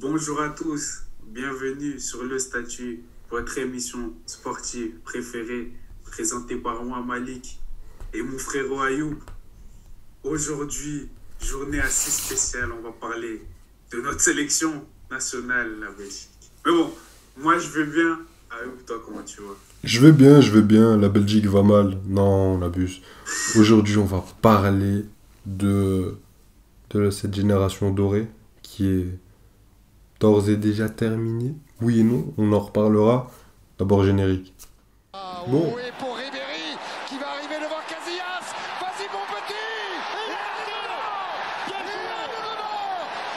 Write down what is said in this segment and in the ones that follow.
Bonjour à tous, bienvenue sur Le Statut, votre émission sportive préférée, présentée par moi Malik et mon frère Ayoub. Aujourd'hui, journée assez spéciale, on va parler de notre sélection nationale, la Belgique. Mais bon, moi je vais bien. Ayoub, toi comment tu vas? Je vais bien, la Belgique va mal. Non, on abuse. Aujourd'hui, on va parler de, de cette génération dorée qui est d'ores et déjà terminée. Oui et non, on en reparlera. D'abord générique. Ah Bon, oui, pour Ribéry qui va arriver devant Casillas. Vas-y mon petit. Et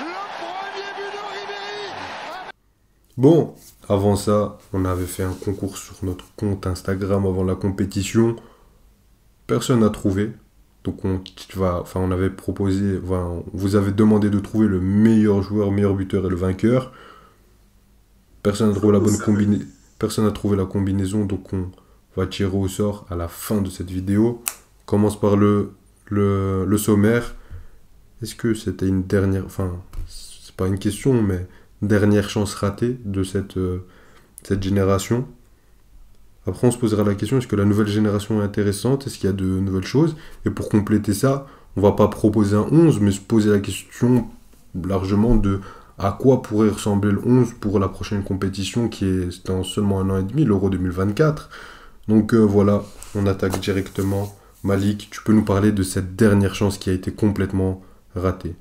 le premier but de Ribéry. bon, avant ça, on avait fait un concours sur notre compte Instagram avant la compétition. Personne n'a trouvé. Donc on avait proposé, on vous avait demandé de trouver le meilleur joueur, meilleur buteur et le vainqueur. Personne n'a trouvé la Comment bonne ça même? combinaison. Personne n'a trouvé la combinaison, donc on va tirer au sort à la fin de cette vidéo. On commence par le sommaire. Est-ce que c'était une dernière, enfin, c'est pas une question, mais une dernière chance ratée de cette génération? Après, on se posera la question, est-ce que la nouvelle génération est intéressante? Est-ce qu'il y a de nouvelles choses? Et pour compléter ça, on va pas proposer un 11, mais se poser la question largement de à quoi pourrait ressembler le 11 pour la prochaine compétition qui est dans seulement un an et demi, l'Euro 2024. Donc voilà, on attaque directement. Malik, tu peux nous parler de cette dernière chance qui a été complètement ratée.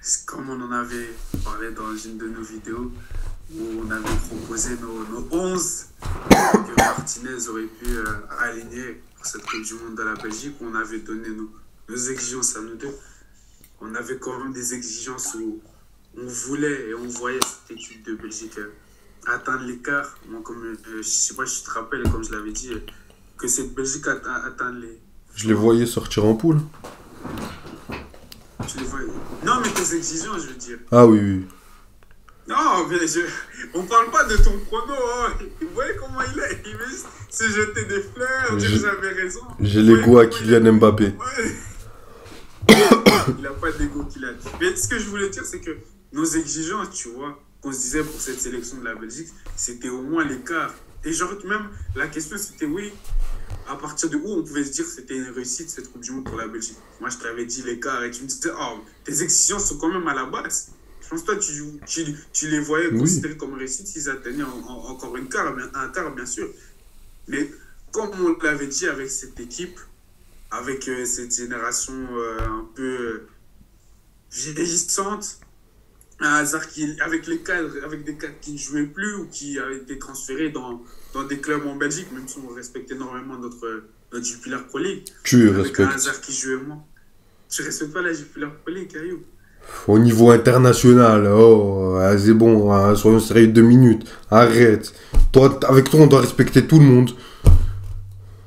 C'est comme on en avait parlé dans une de nos vidéos, où on avait proposé nos 11 que Martinez aurait pu aligner pour cette Coupe du Monde de la Belgique, où on avait donné nos exigences à nous deux. On avait quand même des exigences où on voulait et on voyait cette équipe de Belgique atteindre l'écart. Moi, comme je ne sais pas si tu te rappelles, comme je l'avais dit, que cette Belgique atteint les. Je les voyais sortir en poule. Tu les voyais. Non, mais tes exigences, je veux dire. Ah oui, oui. Non, mais on parle pas de ton prono. Hein. Vous voyez comment il est? Il veut juste se jeter des fleurs, dire que J'ai j'avais raison. j'ai Vous voyez l'ego à comment il est? Kylian Mbappé. Ouais. Il n'a pas d'ego qu'il a. Mais ce que je voulais dire, c'est que nos exigences, tu vois, qu'on se disait pour cette sélection de la Belgique, c'était au moins l'écart. Et genre, même la question, c'était oui, à partir de où on pouvait se dire que c'était une réussite cette Coupe du Monde pour la Belgique. Moi, je t'avais dit l'écart et tu me disais, oh, tes exigences sont quand même à la base. Je pense que toi, tu les voyais Oui. considérées comme réussite s'ils atteignaient encore un quart, bien sûr. Mais comme on l'avait dit avec cette équipe, avec cette génération un peu vieillissante, un hasard avec les cadres, avec des cadres qui ne jouaient plus ou qui avaient été transférés dans des clubs en Belgique, même si on respecte énormément notre Jupiler Pro League, Tu avec un respectes. hasard qui jouait moins. Tu ne respectes pas la Jupiler Pro League, Caillou? Au niveau international, oh, c'est bon, soyons sérieux 2 minutes. Arrête. Toi, avec toi, on doit respecter tout le monde.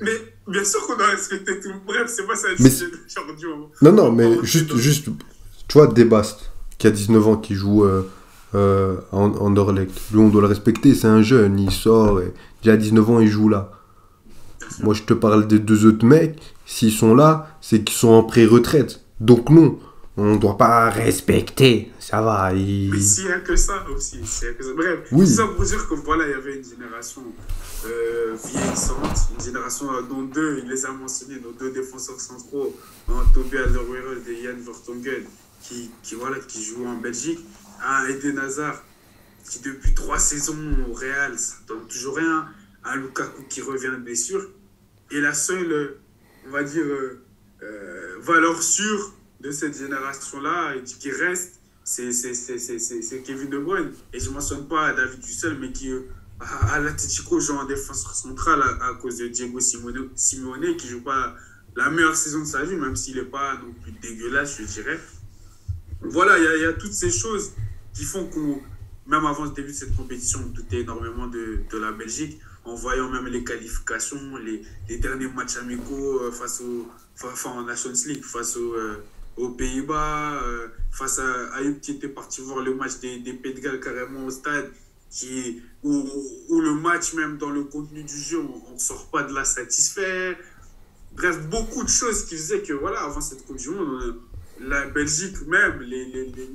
Mais bien sûr qu'on doit respecter tout. Bref, c'est pas ça le Mais sujet d'aujourd'hui. non, On non, va pas mais rentrer juste, dans. juste, tu vois, Debast, qui a 19 ans, qui joue en Anderlecht. Lui, on doit le respecter, c'est un jeune, il sort, et, déjà à 19 ans, il joue là. Bien sûr. Moi, je te parle des deux autres mecs, s'ils sont là, c'est qu'ils sont en pré-retraite. Donc non, on ne doit pas respecter. Ça va, Mais s'il n'y a que ça aussi, s'il y a que ça. Bref, tout Oui, ça pour dire que voilà, il y avait une génération vieillissante, une génération dont deux, il les a mentionnés, nos deux défenseurs centraux, Toby Alderweireld et Jan Vertonghen, qui jouent en Belgique, un Eden Hazard qui depuis 3 saisons au Real, ça donne toujours rien, un Lukaku qui revient de blessure, et la seule, on va dire, valeur sûre de cette génération-là et qui reste, c'est Kevin De Bruyne. Et je ne mentionne pas David Dussel, mais qui, à l'Atletico, joue en défenseur central à cause de Diego Simeone, qui ne joue pas la meilleure saison de sa vie, même s'il n'est pas non plus dégueulasse, je dirais. Voilà, il y a toutes ces choses qui font qu'on, même avant le début de cette compétition, on doutait énormément de la Belgique, en voyant même les qualifications, les derniers matchs amicaux en Nations League, aux Pays-Bas, face à Ayoub qui était parti voir le match des Pays de Galles carrément au stade, où le match, même dans le contenu du jeu, on ne sort pas de là satisfait. Bref, beaucoup de choses qui faisaient que, voilà, avant cette Coupe du Monde, la Belgique, même,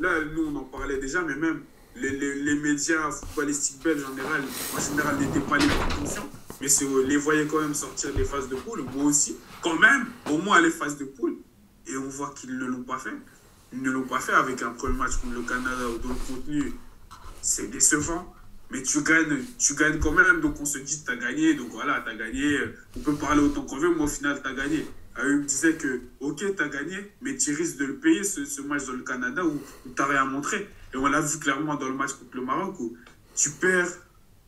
là, nous, on en parlait déjà, mais même les médias footballistiques belges en général n'étaient pas les plus confiants. Mais les voyaient quand même sortir des phases de poule. Moi aussi, quand même, au moins les phases de poule. Et on voit qu'ils ne l'ont pas fait. Ils ne l'ont pas fait avec un premier match contre le Canada où dans le contenu, c'est décevant. Mais tu gagnes quand même. Donc on se dit, tu as gagné. Donc voilà, tu as gagné. On peut parler autant qu'on veut, mais au final, tu as gagné. Eux me disaient que, ok, tu as gagné, mais tu risques de le payer ce match dans le Canada où tu n'as rien montré. Et on l'a vu clairement dans le match contre le Maroc où tu perds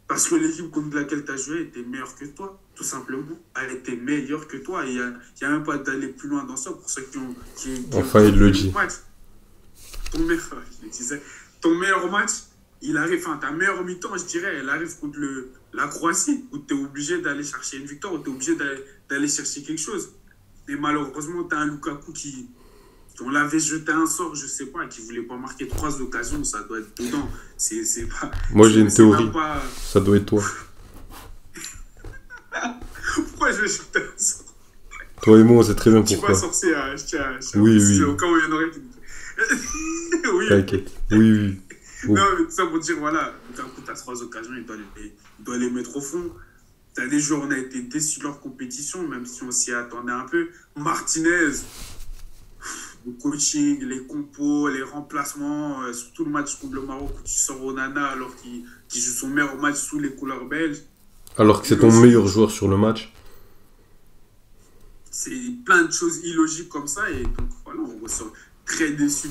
parce que l'équipe contre laquelle tu as joué était meilleure que toi, tout simplement. Elle était meilleure que toi. Il n'y a même pas d'aller plus loin dans ça pour ceux qui ont. Enfin, il le dit. Match. Ton meilleur match, il arrive, enfin, ta meilleure mi-temps, je dirais, elle arrive contre la Croatie, où tu es obligé d'aller chercher une victoire, où tu es obligé d'aller chercher quelque chose. Et malheureusement, tu as un Lukaku on l'avait jeté un sort, je sais pas, qui voulait pas marquer 3 occasions, ça doit être dedans. C'est pas. Moi, j'ai une théorie. Pas... Ça doit être toi. Pourquoi je vais jeter un sort? Toi et moi, on sait très bien pourquoi. Tu vas sortir, je tiens. Oui. Au cas où il y en aurait qui. Oui. T'inquiète. Oui. Oh. Non, mais tout ça pour dire, voilà, Lukaku, t'as 3 occasions, il doit les mettre au fond. T'as des joueurs, on a été déçus de leur compétition, même si on s'y attendait un peu. Martinez. Le coaching, les compos, les remplacements, surtout le match contre le Maroc où tu sors Onana alors qu'il joue son meilleur match sous les couleurs belges. Alors que c'est ton meilleur joueur sur le match. C'est plein de choses illogiques comme ça et donc voilà, on ressort très déçu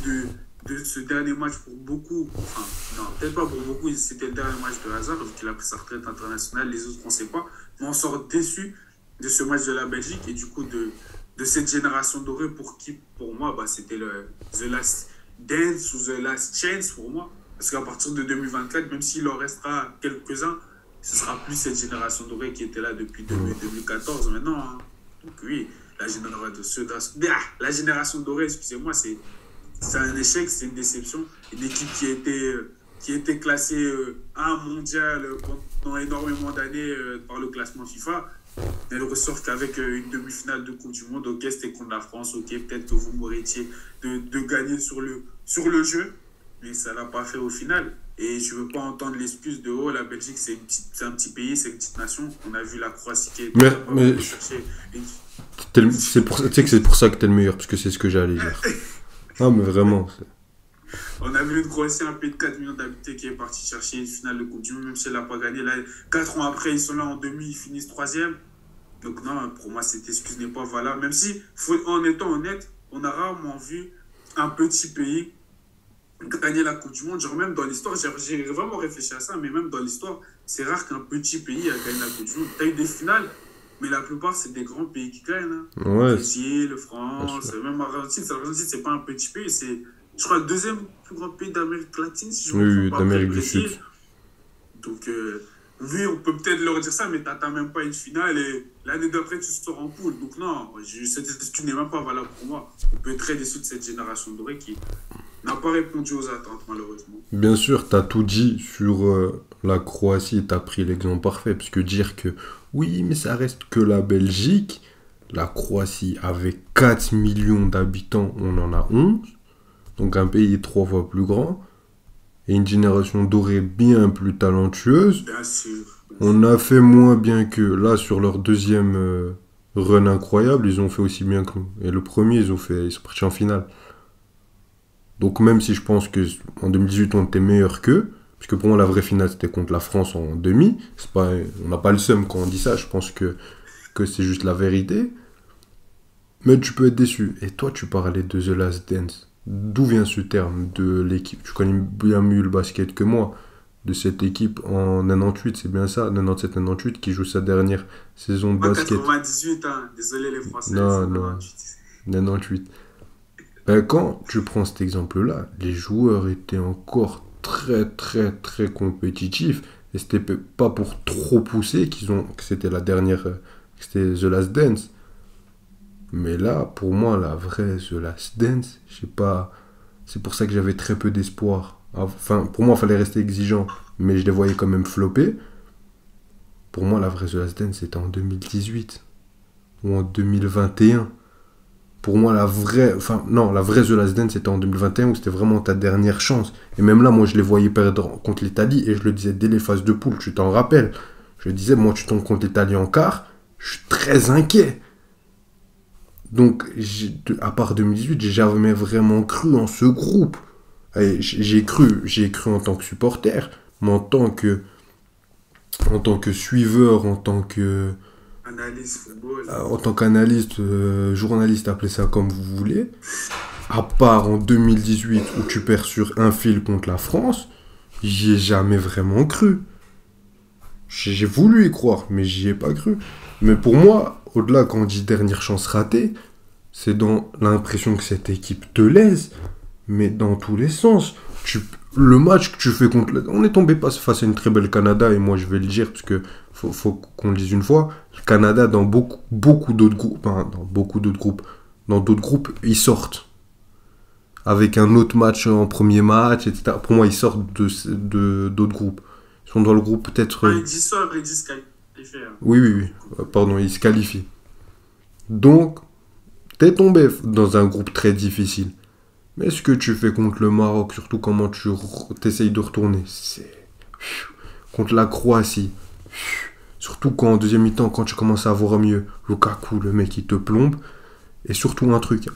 de ce dernier match pour beaucoup. Enfin, non, peut-être pas pour beaucoup, c'était le dernier match de Hazard vu qu'il a pris sa retraite internationale, les autres on ne sait pas. Mais on sort déçu de ce match de la Belgique et du coup de cette génération dorée pour moi, c'était The Last Dance ou The Last Chance pour moi. Parce qu'à partir de 2024, même s'il en restera quelques-uns, ce sera plus cette génération dorée qui était là depuis 2014 maintenant. Hein. Donc oui, la génération dorée, excusez-moi, c'est un échec, c'est une déception. Une équipe qui a été classée un mondial pendant énormément d'années par le classement FIFA. Elle ressort qu'avec une demi-finale de Coupe du Monde, ok, c'était contre la France, ok, peut-être que vous méritiez de gagner sur le jeu, mais ça ne l'a pas fait au final. Et je ne veux pas entendre l'excuse de la Belgique, c'est un petit pays, c'est une petite nation. On a vu la Croatie qui est. Mais c'est pour ça que t'es le meilleur, parce que c'est ce que j'allais dire. Ah, mais vraiment. On a vu une Croatie, un pays de 4 millions d'habitants qui est parti chercher une finale de Coupe du Monde, même si elle n'a pas gagné. Là, 4 ans après, ils sont là en demi, ils finissent 3e. Donc non, pour moi, cette excuse n'est pas valable. Même si, en étant honnête, on a rarement vu un petit pays gagner la Coupe du Monde. Genre même dans l'histoire, j'ai vraiment réfléchi à ça, mais même dans l'histoire, c'est rare qu'un petit pays a gagné la Coupe du Monde. Tu as eu des finales, mais la plupart, c'est des grands pays qui gagnent. Hein. Ouais. Le Brésil, France, même l'Argentine. L'Argentine, c'est pas un petit pays, c'est... Je crois le 2e plus grand pays d'Amérique latine, si je me trompe pas. Oui, d'Amérique du Sud. Donc, oui, on peut peut-être leur dire ça, mais tu n'atteins même pas une finale et l'année d'après, tu sors en poule. Donc, non, cette excuse n'est même pas valable pour moi. On peut être très déçu de cette génération dorée qui n'a pas répondu aux attentes, malheureusement. Bien sûr, tu as tout dit sur la Croatie, tu as pris l'exemple parfait, puisque dire que oui, mais ça reste que la Belgique, la Croatie, avec 4 millions d'habitants, on en a 11. Donc un pays 3 fois plus grand et une génération dorée bien plus talentueuse. Bien sûr. On a fait moins bien que là sur leur 2e run incroyable, ils ont fait aussi bien que nous. Et le premier, ils sont partis en finale. Donc même si je pense qu'en 2018 on était meilleur qu'eux, puisque pour moi la vraie finale c'était contre la France en demi, on n'a pas le seum quand on dit ça, je pense que c'est juste la vérité. Mais tu peux être déçu. Et toi tu parlais de The Last Dance. D'où vient ce terme de l'équipe? Tu connais bien mieux le basket que moi. De cette équipe en 98, c'est bien ça, 97-98, qui joue sa dernière saison de basket. 98, hein. Désolé les Français. Non, 98. Quand tu prends cet exemple-là, les joueurs étaient encore très très très compétitifs. Et c'était pas pour trop pousser que c'était la dernière, que c'était The Last Dance. Mais là, pour moi, la vraie The Last Dance, je sais pas, c'est pour ça que j'avais très peu d'espoir. Enfin, pour moi, il fallait rester exigeant, mais je les voyais quand même flopper. Pour moi, la vraie The Last Dance, c'était en 2018 ou en 2021. Pour moi, la vraie The Last Dance, c'était en 2021 où c'était vraiment ta dernière chance. Et même là, moi, je les voyais perdre contre l'Italie et je le disais dès les phases de poule, tu t'en rappelles. Je disais, moi, tu tombes contre l'Italie en quart, je suis très inquiet. Donc, à part 2018, j'ai jamais vraiment cru en ce groupe. Et j'ai cru en tant que supporter, mais en tant que suiveur, en tant qu'analyste, journaliste, appelez ça comme vous voulez, à part en 2018 où tu perds sur un fil contre la France, j'y ai jamais vraiment cru. J'ai voulu y croire, mais j'y ai pas cru. Mais pour moi, au-delà quand on dit dernière chance ratée, c'est dans l'impression que cette équipe te laisse, mais dans tous les sens. Le match que tu fais contre... On est tombé face à une très belle Canada, et moi je vais le dire, parce que faut qu'on le dise une fois, le Canada, dans beaucoup d'autres groupes, dans d'autres groupes, ils sortent. Avec un autre match en premier match, etc. Pour moi, ils sortent d'autres groupes. Ils sont dans le groupe peut-être... Ils disent ça, ils disent qualifiés. Oui. Pardon, ils se qualifient. Donc, t'es tombé dans un groupe très difficile. Mais ce que tu fais contre le Maroc, surtout comment tu essayes de retourner, c'est... Contre la Croatie, surtout quand en deuxième mi-temps, quand tu commences à voir mieux, Lukaku, le mec, il te plombe. Et surtout un truc.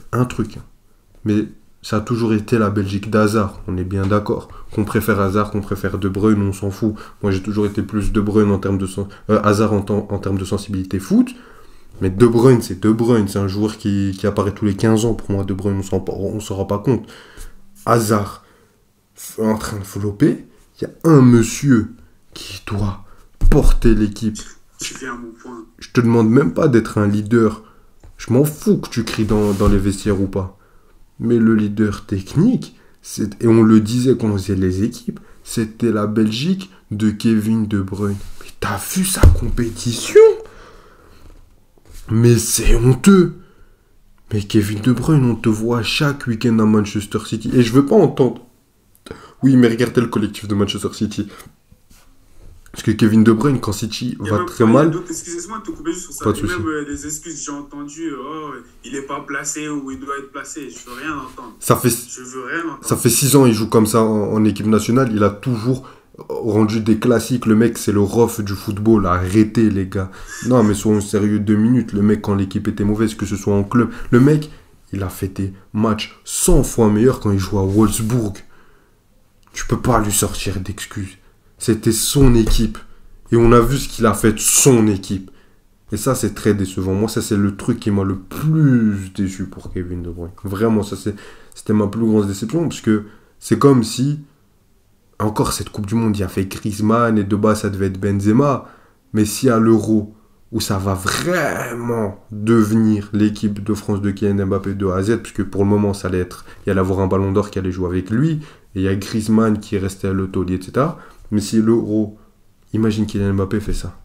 Mais ça a toujours été la Belgique d'Hazard, on est bien d'accord. Qu'on préfère Hazard, qu'on préfère De Bruyne, on s'en fout. Moi, j'ai toujours été plus De Bruyne en termes de... Hazard en termes de sensibilité foot. Mais De Bruyne, c'est un joueur qui apparaît tous les 15 ans. Pour moi, De Bruyne, on s'en rend pas compte. Hazard, en train de flopper, il y a un monsieur qui doit porter l'équipe. Tu viens à mon point. Je te demande même pas d'être un leader. Je m'en fous que tu cries dans les vestiaires ou pas. Mais le leader technique, et on le disait quand on faisait les équipes, c'était la Belgique de Kevin De Bruyne. Mais t'as vu sa compétition ? Mais c'est honteux. Mais Kevin De Bruyne, on te voit chaque week-end à Manchester City. Et je veux pas entendre... Oui, mais regardez le collectif de Manchester City. Parce que Kevin De Bruyne, quand City va très mal... Excusez-moi de te couper juste sur ça. Pas de souci. Même les excuses, j'ai entendu, il est pas placé ou il doit être placé. Je veux rien entendre. Je veux rien entendre. Ça fait 6 ans il joue comme ça en équipe nationale. Il a toujours rendu des classiques. Le mec, c'est le ref du football. Arrêtez, les gars. Non, mais soyons sérieux 2 minutes. Le mec, quand l'équipe était mauvaise, que ce soit en club... Le mec, il a fait des matchs 100 fois meilleurs quand il jouait à Wolfsburg. Tu peux pas lui sortir d'excuses. C'était son équipe. Et on a vu ce qu'il a fait de son équipe. Et ça, c'est très décevant. Moi, ça, c'est le truc qui m'a le plus déçu pour Kevin De Bruyne. Vraiment, ça, c'était ma plus grosse déception. Parce que c'est comme si... Encore cette Coupe du Monde, il a fait Griezmann et de bas, ça devait être Benzema. Mais si à l'Euro, où ça va vraiment devenir l'équipe de France de Kylian Mbappé de A à Z, puisque pour le moment, ça allait être... Il y allait avoir un ballon d'or qui allait jouer avec lui. Et il y a Griezmann qui restait à l'Euro, etc. Mais si l'Euro, imagine Kylian Mbappé fait ça.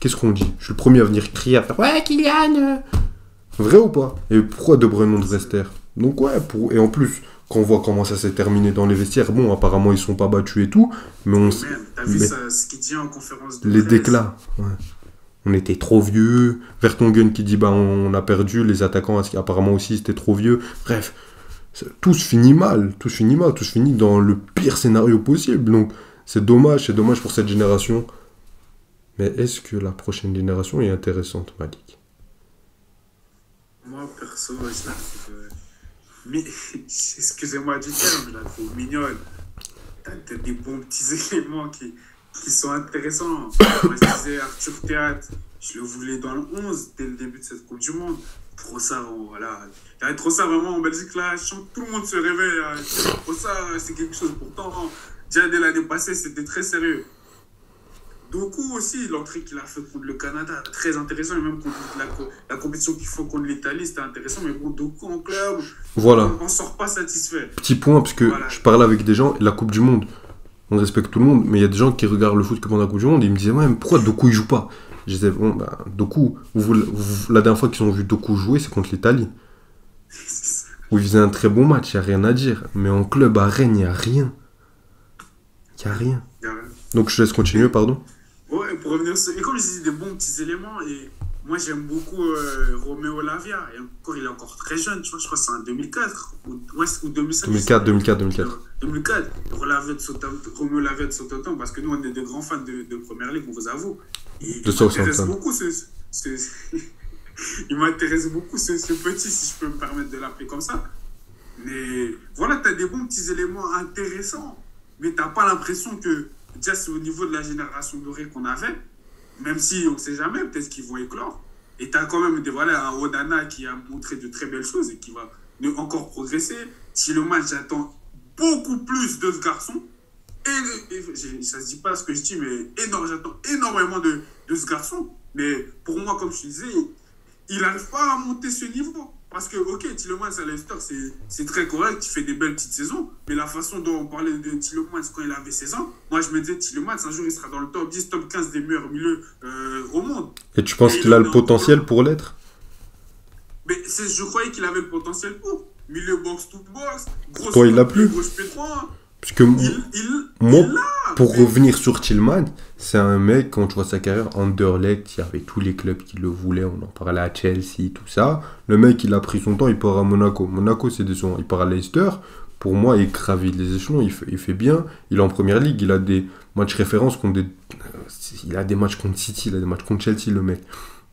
Qu'est-ce qu'on dit ? Je suis le premier à venir crier, à faire « Ouais, Kylian !» Vrai ou pas ? Et pourquoi De Bruyne on devrait se taire ? Donc ouais, et en plus, quand on voit comment ça s'est terminé dans les vestiaires, bon, apparemment ils sont pas battus et tout, mais on... T'as vu ça, ce qu'il dit en conférence de les presse. déclats, ouais. On était trop vieux. Vertonghen qui dit « Bah, on a perdu. » Les attaquants, apparemment aussi, c'était trop vieux. Bref, tout se finit mal. Tout se finit dans le pire scénario possible. Donc, c'est dommage pour cette génération. Mais est-ce que la prochaine génération est intéressante, Malik ? Moi, perso, je la trouve... excusez-moi du terme, je la trouve mignonne. T'as des bons petits éléments qui sont intéressants. Moi, je disais Arthur Théâtre, je le voulais dans le 11 dès le début de cette Coupe du Monde. Trossard, voilà. Il y a Trossard vraiment en Belgique, là, je sens que tout le monde se réveille. Trossard, c'est quelque chose. Pourtant, déjà dès l'année passée, c'était très sérieux. Doku aussi, l'entrée qu'il a fait contre le Canada, très intéressant. Et même contre la compétition qu'ils font contre l'Italie, c'était intéressant. Mais bon, Doku en club, voilà. On ne sort pas satisfait. Petit point, parce que voilà. Je parlais avec des gens, la Coupe du Monde, on respecte tout le monde, mais il y a des gens qui regardent le foot que pendant la Coupe du Monde, et ils me disaient, ouais, mais pourquoi Doku il joue pas ? Je disais, bon, bah, Doku, la dernière fois qu'ils ont vu Doku jouer, c'est contre l'Italie. Où il faisait un très bon match, il n'y a rien à dire. Mais en club à Rennes, il n'y a rien. Il n'y a rien. Donc je te laisse continuer, pardon. Ouais, pour revenir sur... Et comme je dis, des bons petits éléments, et moi j'aime beaucoup Roméo Lavia. Et encore, il est encore très jeune, tu vois, je crois que c'est en 2004 ou 2005. 2004. 2004. Roméo Lavia de Southampton, parce que nous, on est de grands fans de Première Ligue, on vous avoue. Et De il m'intéresse Southampton. beaucoup il m'intéresse beaucoup ce petit, si je peux me permettre de l'appeler comme ça. Mais voilà, tu as des bons petits éléments intéressants, mais tu n'as pas l'impression que, déjà, c'est au niveau de la génération dorée qu'on avait, même si on ne sait jamais, peut-être qu'ils vont éclore. Et tu as quand même voilà, un Onana qui a montré de très belles choses et qui va encore progresser. Tielemans, j'attends beaucoup plus de ce garçon. Ça ne se dit pas ce que je dis, mais j'attends énormément de ce garçon. Mais pour moi, comme je te disais, il n'arrive pas à monter ce niveau. Parce que, ok, Tielemans à Leicester, c'est très correct, il fait des belles petites saisons. Mais la façon dont on parlait de Tielemans quand il avait 16 ans, moi je me disais, Tielemans, un jour il sera dans le top 10, top 15 des meilleurs milieux au monde. Et tu penses qu'il a le potentiel pour l'être? Mais je croyais qu'il avait le potentiel pour. Milieu box-to-box, Toi, il l'a plus. gauche P3. Parce que moi, il l'a. pour Mais revenir sur Tillman, c'est un mec, quand tu vois sa carrière, Anderlecht, il y avait tous les clubs qui le voulaient, on en parlait à Chelsea, tout ça. Le mec, il a pris son temps, il part à Monaco. Monaco, c'est décevant. Il part à Leicester. Pour moi, il gravit les échelons, il fait bien. Il est en première ligue, il a des matchs références contre il a des matchs contre City, il a des matchs contre Chelsea, le mec.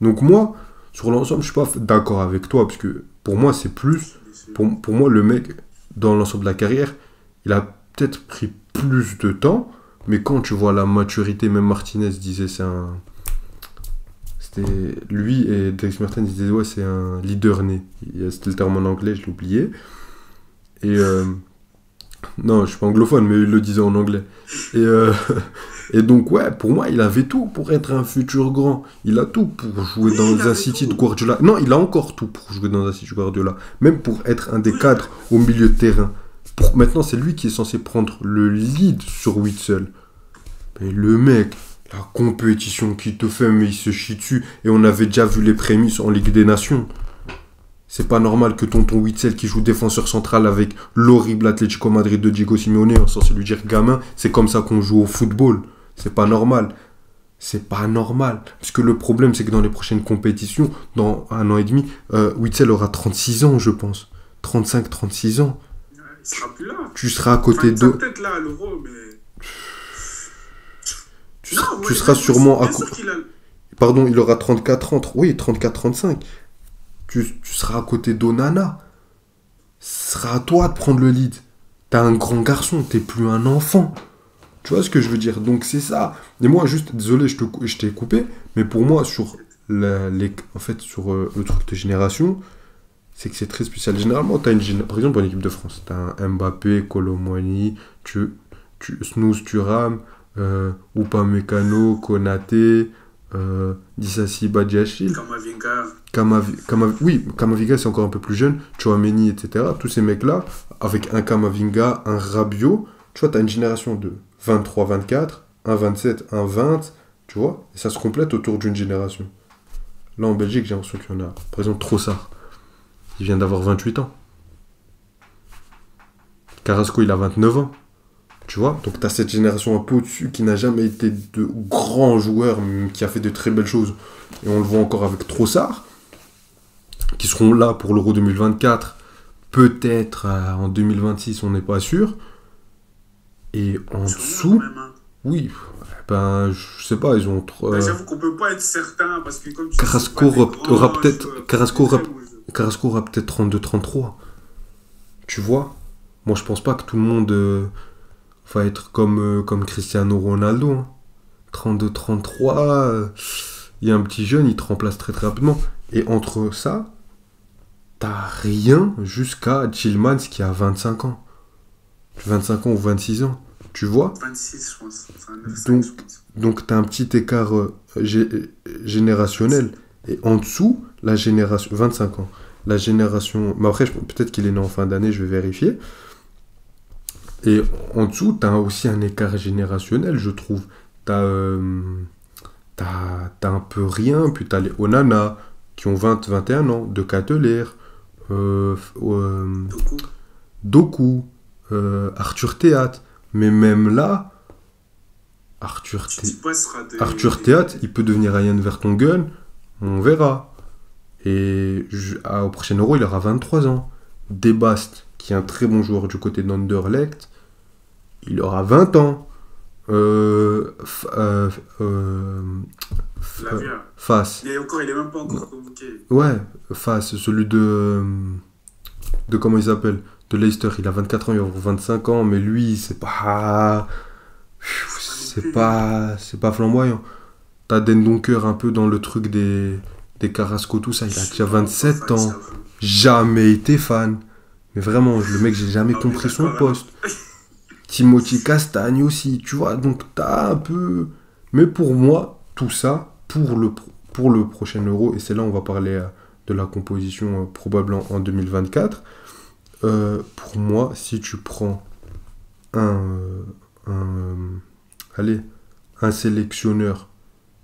Donc moi, sur l'ensemble, je suis pas d'accord avec toi, parce que pour moi, c'est plus... Pour moi, le mec, dans l'ensemble de la carrière, il a peut-être pris plus de temps, mais quand tu vois la maturité, même Martinez disait c'était lui et Dries Mertens disaient ouais, c'est un leader né. C'était le terme en anglais, je l'ai oublié. Et non, je suis pas anglophone, mais il le disait en anglais. Et donc ouais, pour moi, il avait tout pour être un futur grand. Il a tout pour jouer dans un City de Guardiola. Non, il a encore tout pour jouer dans un City de Guardiola. Même pour être un des cadres au milieu de terrain. Maintenant, c'est lui qui est censé prendre le lead sur Witsel. Mais le mec, la compétition qu'il te fait, mais il se chie dessus. Et on avait déjà vu les prémices en Ligue des Nations. C'est pas normal que tonton Witsel qui joue défenseur central avec l'horrible Atlético Madrid de Diego Simeone, on est censé lui dire gamin, c'est comme ça qu'on joue au football. C'est pas normal. C'est pas normal. Parce que le problème, c'est que dans les prochaines compétitions, dans 1 an et demi, Witsel aura 36 ans, je pense. 35, 36 ans. il sera plus là. Tu seras à côté Enfin, il sera de... peut-être là à l'Euro, mais... Tu seras sûrement à Bien sûr côté... qu'il a... Pardon, il aura 34 ans. Oui, 34-35. Tu seras à côté d'Onana. Ce sera à toi de prendre le lead. T'es un grand garçon, t'es plus un enfant. Tu vois ce que je veux dire? Donc c'est ça. Et moi, juste, désolé, je t'ai coupé, mais pour moi, sur, en fait, sur le truc de génération, c'est que c'est très spécial. Généralement, par exemple, en équipe de France, t'as un Mbappé, Colomboigny, Snooze, Thuram, Upamecano, Konaté, Disasi, Badiachil. Oui, Kamavinga, c'est encore un peu plus jeune. Tchouaméni, etc. Tous ces mecs-là, avec un Kamavinga, un Rabiot, tu vois, t'as une génération de 23, 24, un 27, un 20, tu vois, et ça se complète autour d'une génération. Là, en Belgique, j'ai l'impression qu'il y en a, par exemple, Trossard. Il vient d'avoir 28 ans. Carrasco, il a 29 ans. Tu vois, donc tu as cette génération un peu au-dessus qui n'a jamais été de grands joueurs, mais qui a fait de très belles choses. Et on le voit encore avec Trossard, qui seront là pour l'Euro 2024. Peut-être en 2026, on n'est pas sûr. Et en dessous, oui, ben, je sais pas, ils ont... J'avoue qu'on peut pas être certain, parce que comme tu Carrasco aura peut-être... Carrasco aura peut-être 32-33. Tu vois? Moi, je pense pas que tout le monde... va être comme Cristiano Ronaldo. Hein. 32-33, il y a un petit jeune, il te remplace très très rapidement. Et entre ça, t'as rien jusqu'à Tielemans qui a 25 ans. 25 ans ou 26 ans, tu vois? 26, je pense. Enfin, donc t'as un petit écart générationnel. Et en dessous, la génération... 25 ans. La génération... Mais après, peut-être qu'il est né en fin d'année, je vais vérifier. Et en dessous, tu as aussi un écart générationnel, je trouve. Tu as un peu rien, puis tu as les Onana, qui ont 20-21 ans, De Ketelaere, Doku, Arthur Théâtre. Mais même là, Arthur Théâtre, il peut devenir Ryan Vertonghen. On verra. Et au prochain Euro, il aura 23 ans. Debast, qui est un très bon joueur du côté d'Anderlecht, il aura 20 ans. Face. Il est même pas encore convoqué. Ouais, Face, celui de comment il s'appelle, de Leicester, il a 24 ans, il va avoir 25 ans, mais lui, c'est pas flamboyant. T'as Den Donker un peu dans le truc des Carrasco, tout ça, il a déjà 27 ans. Jamais été fan. Mais vraiment, le mec, j'ai jamais compris son poste. Timothy Castagne aussi, tu vois, donc t'as un peu... Mais pour moi, tout ça, pour le prochain Euro, et c'est là où on va parler de la composition probablement en 2024, pour moi, si tu prends un sélectionneur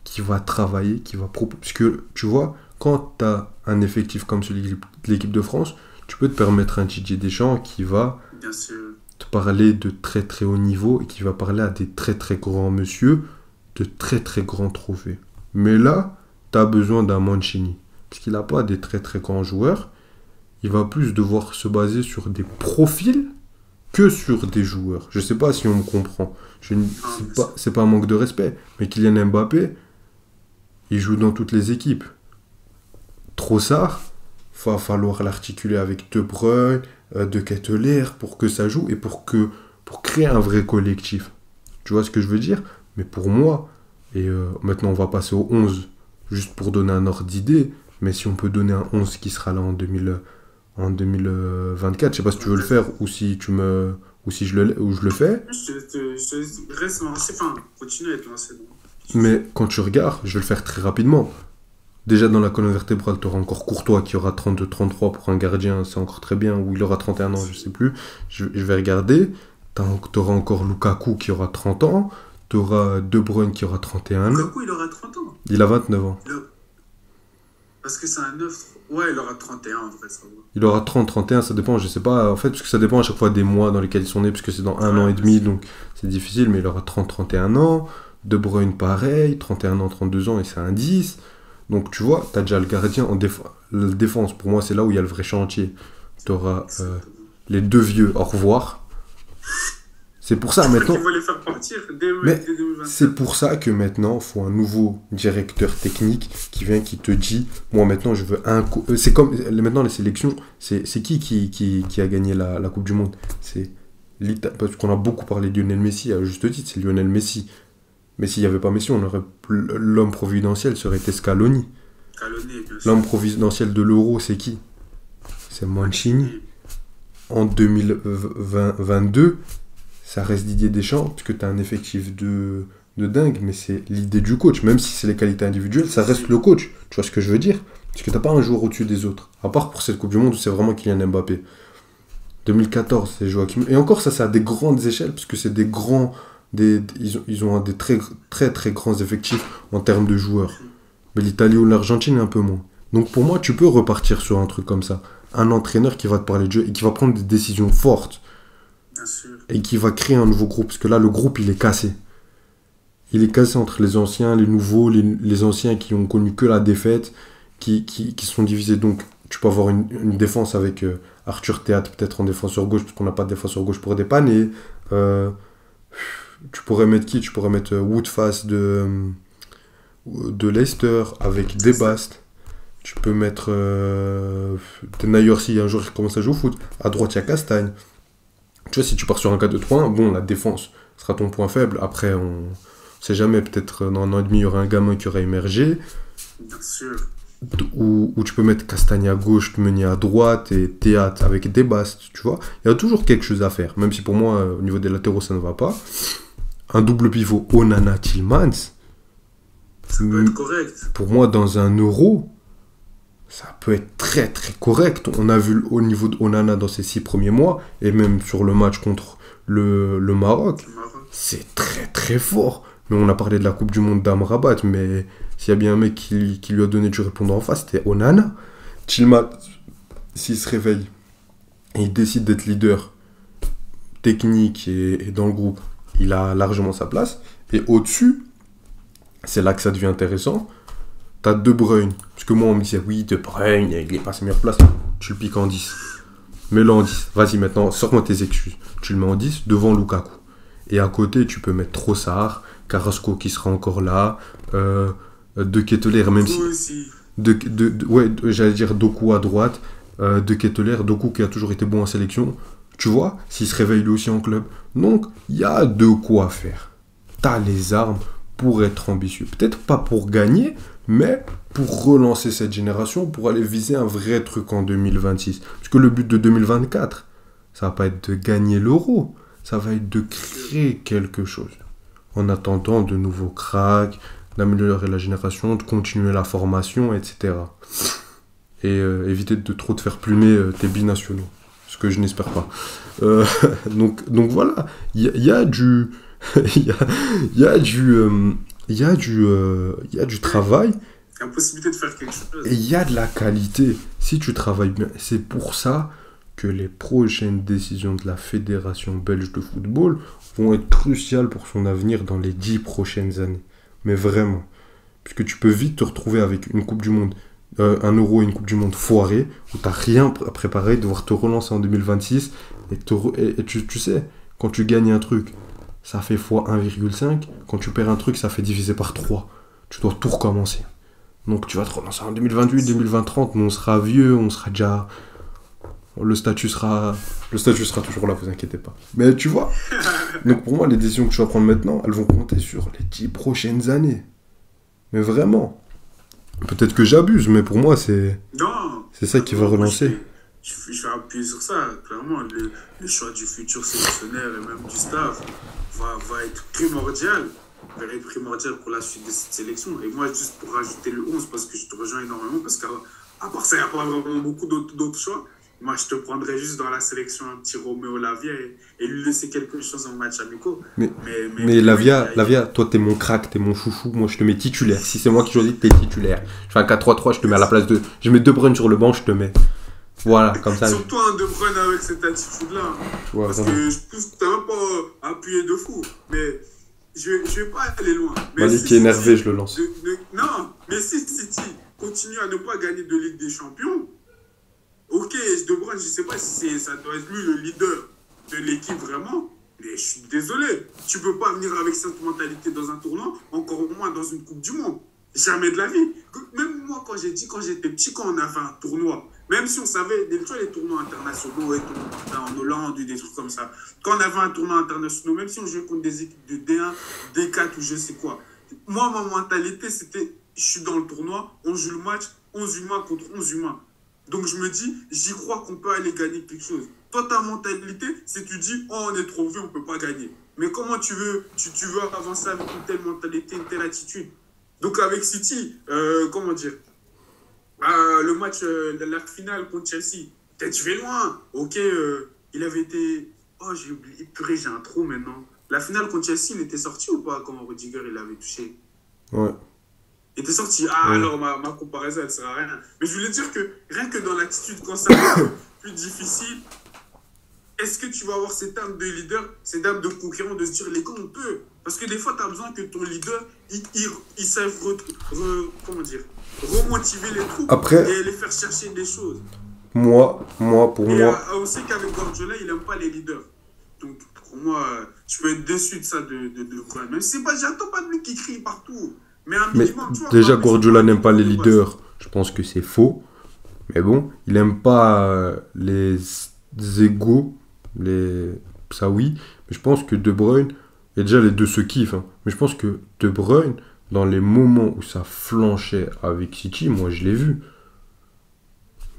qui va travailler, qui va proposer... Parce que, tu vois, quand t'as un effectif comme celui de l'équipe de France, tu peux te permettre un Didier Deschamps qui va... Bien sûr. Te parler de très très haut niveau et qui va parler à des très très grands messieurs de très très grands trophées. Mais là, tu as besoin d'un Mancini. Parce qu'il n'a pas des très très grands joueurs. Il va plus devoir se baser sur des profils que sur des joueurs. Je sais pas si on me comprend. C'est pas un manque de respect. Mais Kylian Mbappé, il joue dans toutes les équipes. Trossard, va falloir l'articuler avec De Bruyne, De Ketelaere pour que ça joue et pour créer un vrai collectif. Tu vois ce que je veux dire? Mais pour moi, et maintenant on va passer au 11, juste pour donner un ordre d'idée, mais si on peut donner un 11 qui sera là en 2024, je sais pas si tu veux le faire ou si je le fais. Je reste lancé, enfin, continue à être lancé. Mais quand tu regardes, je vais le faire très rapidement. Déjà dans la colonne vertébrale, tu auras encore Courtois qui aura 32-33 pour un gardien, c'est encore très bien, ou il aura 31 ans, je sais plus. Je vais regarder. Tu auras encore Lukaku qui aura 30 ans, tu auras De Bruyne qui aura 31 ans. Lukaku, il aura 30 ans. Il a 29 ans. Parce que c'est un 9. Ouais, il aura 31 en vrai, ça va. Il aura 30, 31, ça dépend, je sais pas, en fait, parce que ça dépend à chaque fois des mois dans lesquels ils sont nés, puisque c'est dans un an et demi, donc c'est difficile, mais il aura 30, 31 ans. De Bruyne, pareil, 31 ans, 32 ans, et c'est un 10. Donc tu vois, tu as déjà le gardien en défense. Pour moi, c'est là où il y a le vrai chantier. Tu auras les deux vieux, au revoir. C'est pour ça maintenant. Ils vont les faire partir dès Mais 2027. c'est pour ça que maintenant, il faut un nouveau directeur technique qui vient, qui te dit moi maintenant, je veux un. C'est comme maintenant les sélections. C'est qui a gagné la Coupe du Monde? C'est l'Italie. Parce qu'on a beaucoup parlé de Lionel Messi, à juste titre, c'est Lionel Messi. Mais s'il n'y avait pas Messi, l'homme providentiel serait été Scaloni. L'homme providentiel de l'Euro, c'est qui? C'est Mancini. En 2022, ça reste Didier Deschamps, parce que tu as un effectif de dingue, mais c'est l'idée du coach. Même si c'est les qualités individuelles, ça reste le coach. Tu vois ce que je veux dire? Parce que tu n'as pas un joueur au-dessus des autres. À part pour cette Coupe du Monde où c'est vraiment Kylian Mbappé. 2014, c'est Joachim. Et encore, ça, c'est à des grandes échelles, parce que c'est des grands... Ils ont des très très très grands effectifs en termes de joueurs. Mais l'Italie ou l'Argentine est un peu moins. Donc pour moi, tu peux repartir sur un truc comme ça. Un entraîneur qui va te parler de jeu et qui va prendre des décisions fortes. Bien sûr. Et qui va créer un nouveau groupe. Parce que là, le groupe, il est cassé. Il est cassé entre les anciens, les nouveaux, les anciens qui ont connu que la défaite, qui sont divisés. Donc tu peux avoir une défense avec Arthur Théâtre peut-être en défenseur gauche, parce qu'on n'a pas de défenseur gauche pour dépanner. Tu pourrais mettre qui? Tu pourrais mettre Woodface de Leicester avec Debast. Tu peux mettre Denayer si un jour il commence à jouer au foot. À droite, il y a Castagne. Tu vois, si tu pars sur un 4-2-3-1, bon, la défense sera ton point faible. Après, on sait jamais, peut-être dans un an et demi, il y aura un gamin qui aura émergé. Bien sûr. Ou tu peux mettre Castagne à gauche, Meunier à droite et Théâtre avec Debast, tu vois. Il y a toujours quelque chose à faire, même si pour moi, au niveau des latéraux, ça ne va pas. Un double pivot Onana-Tielemans, Ça peut être correct. pour moi, dans un Euro, ça peut être très très correct. On a vu au niveau de Onana dans ses 6 premiers mois, et même sur le match contre le Maroc, c'est très très fort. Mais on a parlé de la Coupe du Monde d'Amrabat, mais s'il y a bien un mec qui lui a donné du répondre en face, c'était Onana. Tielemans, s'il se réveille et il décide d'être leader technique et dans le groupe, il a largement sa place. Et au-dessus, c'est là que ça devient intéressant. T'as De Bruyne. Parce que moi, on me disait, oui, De Bruyne, il est pas à sa meilleure place. Tu le piques en 10. Mets-le en 10. Vas-y, maintenant, sors-moi tes excuses. Tu le mets en 10 devant Lukaku. Et à côté, tu peux mettre Trossard, Carrasco qui sera encore là, De Ketelaere, même si... aussi. Ouais, j'allais dire Doku à droite, De Ketelaere, Doku qui a toujours été bon en sélection. Tu vois, s'il se réveille lui aussi en club. Donc, il y a de quoi faire. T'as les armes pour être ambitieux. Peut-être pas pour gagner, mais pour relancer cette génération, pour aller viser un vrai truc en 2026. Parce que le but de 2024, ça va pas être de gagner l'Euro, ça va être de créer quelque chose. En attendant de nouveaux cracks, d'améliorer la génération, de continuer la formation, etc. Et éviter de trop te faire plumer tes binationaux. Ce que je n'espère pas. Donc voilà, il y a du... Il y a du travail. La possibilité de faire quelque chose. Et il y a de la qualité. Si tu travailles bien. C'est pour ça que les prochaines décisions de la Fédération belge de football vont être cruciales pour son avenir dans les 10 prochaines années. Mais vraiment. Puisque tu peux vite te retrouver avec une Coupe du Monde, un Euro et une Coupe du Monde foirée, où tu n'as rien à préparer, devoir te relancer en 2026. Et tu sais, quand tu gagnes un truc, ça fait x 1,5. Quand tu perds un truc, ça fait diviser par 3. Tu dois tout recommencer. Donc tu vas te relancer en 2028, 2030, mais on sera vieux, on sera déjà... Le statut sera toujours là, vous inquiétez pas. Mais tu vois, donc pour moi, les décisions que tu vas prendre maintenant, elles vont compter sur les 10 prochaines années. Mais vraiment. Peut-être que j'abuse, mais pour moi, c'est ça qui va relancer. Je vais appuyer sur ça. Clairement, le choix du futur sélectionneur et même du staff va être primordial. Va être primordial pour la suite de cette sélection. Et moi, juste pour rajouter le 11, parce que je te rejoins énormément, parce qu'à part ça, il n'y a pas vraiment beaucoup d'autres choix. Moi, je te prendrais juste dans la sélection un petit Roméo Lavia et lui laisser quelque chose en match amicaux. Mais Lavia, toi, t'es mon crack, t'es mon chouchou. Moi, je te mets titulaire. Si c'est moi qui choisis, t'es titulaire. Je fais un 4-3-3, je te mets à la place de... Je mets De Bruyne sur le banc, je te mets. Voilà, comme ça. Surtout un De Bruyne avec cette attitude-là. Ouais, parce que je trouve que t'as même pas appuyé de fou. Mais je vais pas aller loin. Malik qui est énervé, je le lance. Non, mais si City continue à ne pas gagner de Ligue des Champions... Ok, De Bruyne, je ne sais pas si ça doit être lui le leader de l'équipe vraiment, mais je suis désolé. Tu ne peux pas venir avec cette mentalité dans un tournoi, encore moins dans une Coupe du Monde. Jamais de la vie. Même moi, quand j'étais petit, quand on avait un tournoi, même si on savait, tu vois, les tournois internationaux et tout, en Hollande, des trucs comme ça, quand on avait un tournoi international, même si on jouait contre des équipes de D1, D4 ou je sais quoi, moi, ma mentalité, c'était, je suis dans le tournoi, on joue le match, 11 humains contre 11 humains. Donc je me dis, j'y crois qu'on peut aller gagner quelque chose. Toi, ta mentalité, c'est tu dis, oh, on est trop vieux, on ne peut pas gagner. Mais comment tu veux avancer avec une telle mentalité, une telle attitude? Donc avec City, comment dire, le match, la finale contre Chelsea, peut-être je vais loin. Ok, il avait été... Oh, j'ai oublié, purée, j'ai un trou maintenant. La finale contre Chelsea, il était sorti ou pas quand Rudiger, il avait touché? Ouais. Il était sorti. Ah, ouais. Alors ma comparaison, elle ne sert à rien. Mais je voulais dire que rien que dans l'attitude, quand ça va être plus difficile, est-ce que tu vas avoir cette âme de leader, cette âme de conquérant, de se dire, les gars, on peut. Parce que des fois, tu as besoin que ton leader, il sache remotiver les troupes et les faire chercher des choses. Pour moi... on sait qu'avec Guardiola, il n'aime pas les leaders. Donc, pour moi, je peux être déçu de ça, de Bruyne. Même si c'est pas, j'attends pas de lui qui crie partout. Mais minimum, tu vois, déjà, Guardiola n'aime pas les leaders. Je pense que c'est faux. Mais bon, il n'aime pas les égaux. Ça, oui. Mais je pense que De Bruyne... Et déjà, les deux se kiffent. Hein. Mais je pense que De Bruyne, dans les moments où ça flanchait avec City, moi, je l'ai vu.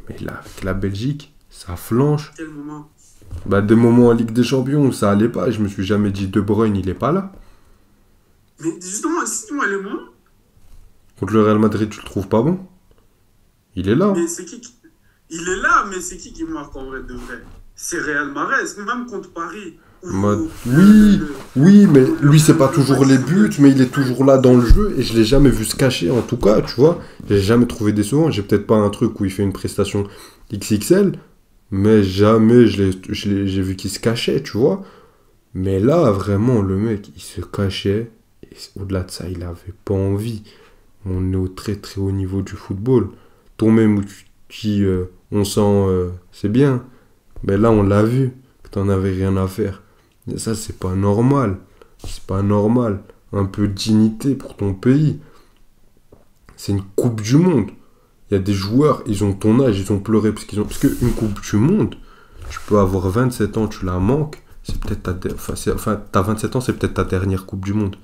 Mais là, avec la Belgique, ça flanche. Quel moment? Des moments en Ligue des Champions où ça allait pas. Je me suis jamais dit De Bruyne, il est pas là. Mais justement, cite-moi les moments. Contre le Real Madrid, tu le trouves pas bon? Il est là. Mais c'est qui Il est là, mais c'est qui marque en vrai de vrai? C'est Real Mahrez, même contre Paris. Oui, mais lui, c'est pas toujours les buts, mais il est toujours là dans le jeu, et je l'ai jamais vu se cacher, en tout cas, tu vois. Je l'ai jamais trouvé décevant. J'ai peut-être pas un truc où il fait une prestation XXL, mais jamais j'ai vu qu'il se cachait, tu vois. Mais là, vraiment, le mec, il se cachait, et au-delà de ça, il avait pas envie. on est au très très haut niveau du football. Toi-même où tu dis on sent c'est bien, mais là on l'a vu que t'en avais rien à faire. Et ça c'est pas normal. C'est pas normal. Un peu de dignité pour ton pays. C'est une coupe du monde. Il y a des joueurs, ils ont ton âge, ils ont pleuré parce qu'une coupe du monde, tu peux avoir 27 ans, tu la manques, c'est peut-être t'as 27 ans, c'est peut-être ta dernière coupe du monde.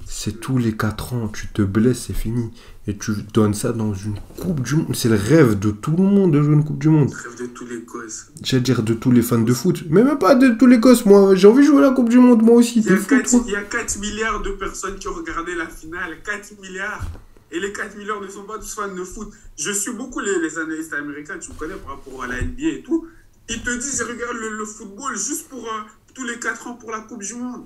C'est tous les 4 ans, tu te blesses, c'est fini. Et tu donnes ça dans une coupe du monde. C'est le rêve de tout le monde de jouer une coupe du monde. Le rêve de tous les gosses. J'allais dire de tous les fans de foot. Mais même pas de tous les gosses. Moi, j'ai envie de jouer la coupe du monde, moi aussi. Il y a 4 milliards de personnes qui ont regardé la finale. 4 milliards. Et les 4 milliards ne sont pas tous fans de foot. Je suis beaucoup les analystes américains, tu me connais par rapport à la NBA et tout. Ils te disent, ils regardent le football juste pour tous les 4 ans pour la Coupe du Monde.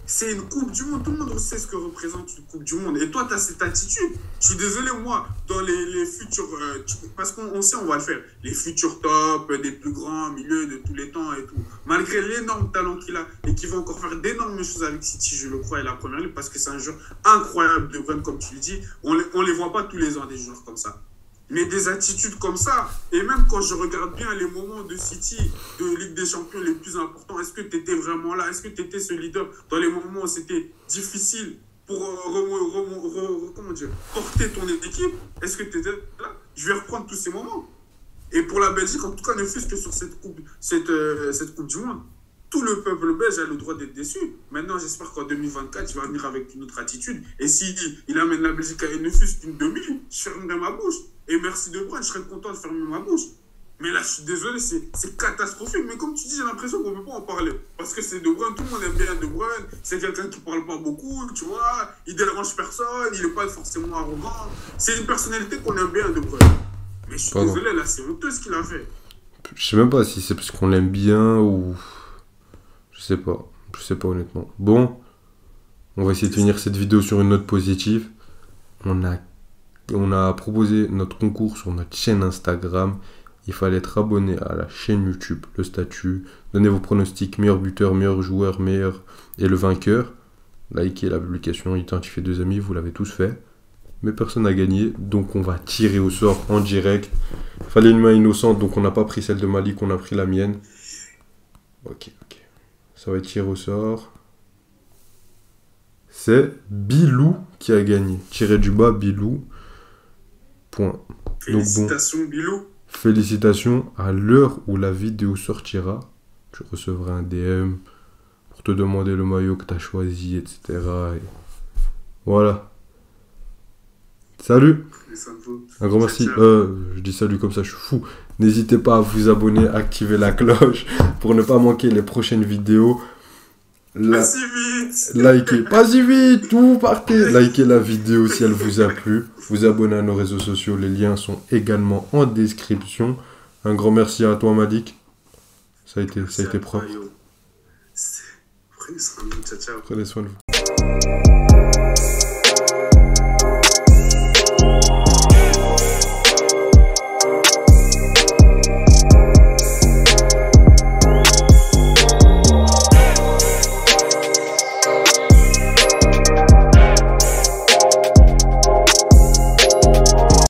C'est une Coupe du Monde. Tout le monde sait ce que représente une Coupe du Monde. Et toi, tu as cette attitude. Je suis désolé, moi, dans les futurs... parce qu'on sait, on va le faire. Les futurs tops, des plus grands milieux de tous les temps et tout. Malgré l'énorme talent qu'il a et qui va encore faire d'énormes choses avec City, je le crois, et la première ligue, parce que c'est un joueur incroyable de Bruyne, comme tu le dis. On les voit pas tous les ans, des joueurs comme ça. Mais des attitudes comme ça, et même quand je regarde bien les moments de City, de Ligue des Champions les plus importants, est-ce que tu étais vraiment là? Est-ce que tu étais ce leader dans les moments où c'était difficile pour porter ton équipe? Est-ce que tu étais là? Je vais reprendre tous ces moments. Et pour la Belgique, en tout cas, ne fût-ce que sur cette coupe du Monde, tout le peuple belge a le droit d'être déçu. Maintenant, j'espère qu'en 2024, il va venir avec une autre attitude. Et s'il amène la Belgique à ne fût-ce qu'une demi, je fermerai ma bouche. Et merci De Bruyne, je serais content de fermer ma bouche. Mais là, je suis désolé, c'est catastrophique. Mais comme tu dis, j'ai l'impression qu'on ne peut pas en parler. Parce que c'est De Bruyne, tout le monde aime bien De Bruyne. C'est quelqu'un qui ne parle pas beaucoup, tu vois. Il dérange personne, il n'est pas forcément arrogant. C'est une personnalité qu'on aime bien, De Bruyne. Mais je suis désolé, là, c'est honteux ce qu'il a fait. Je sais même pas si c'est parce qu'on l'aime bien ou... Je sais pas honnêtement. Bon, on va essayer de finir cette vidéo sur une note positive. On a proposé notre concours sur notre chaîne Instagram. Il fallait être abonné à la chaîne YouTube, le statut. Donnez vos pronostics, meilleur buteur, meilleur joueur, meilleur et le vainqueur. Likez la publication, identifiez 2 amis, vous l'avez tous fait. Mais personne n'a gagné, donc on va tirer au sort en direct. Il fallait une main innocente, donc on n'a pas pris celle de Malik, on a pris la mienne. Ok. Ça va être tiré au sort. C'est Bilou qui a gagné. Tiré du bas, Bilou. Point. Félicitations, donc bon, Bilou. Félicitations. À l'heure où la vidéo sortira, tu recevras un DM pour te demander le maillot que tu as choisi, etc. Et voilà. Salut. Un grand merci. Je dis salut comme ça, je suis fou. N'hésitez pas à vous abonner, à activer la cloche pour ne pas manquer les prochaines vidéos. Pas si vite. Likez, pas si vite, vous partez. Likez la vidéo si elle vous a plu. Vous abonnez à nos réseaux sociaux, les liens sont également en description. Un grand merci à toi, Malik. Ça a été propre. Prenez soin de vous, ciao. Prenez soin de vous.